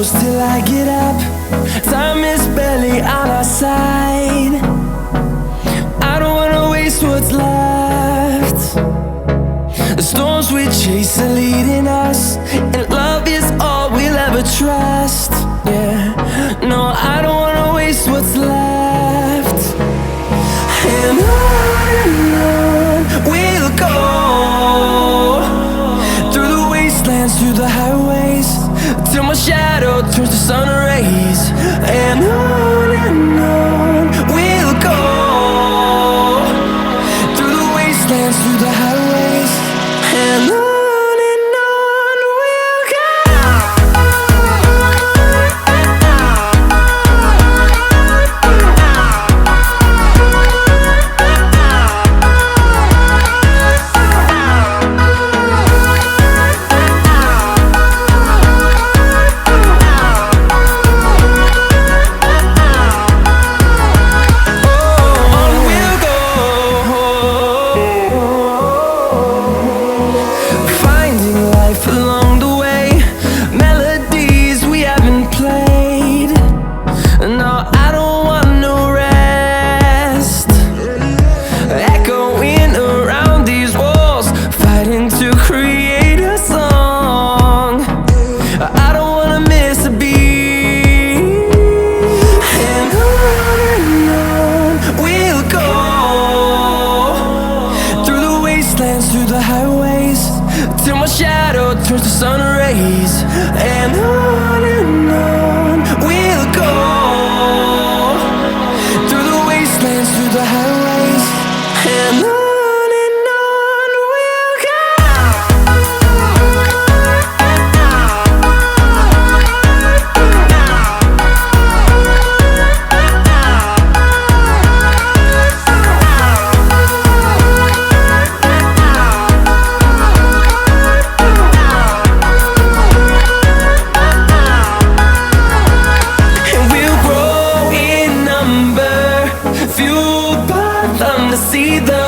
close till I get up. Time is barely on our side. I don't wanna waste what's left. The storms we chase are leading us, and love is all we'll ever trust. Yeah, no, I don't wanna waste what's left. And on we'll go, through the wastelands, through the highways, till my shadow turns to sun rays. And on we'll go, through the wastelands, through the highways, and on we'll go. Through the highways, till my shadow turns to sun rays. And on we'll go, through the wastelands, through the highways, and on we'll go. Fueled by them to see the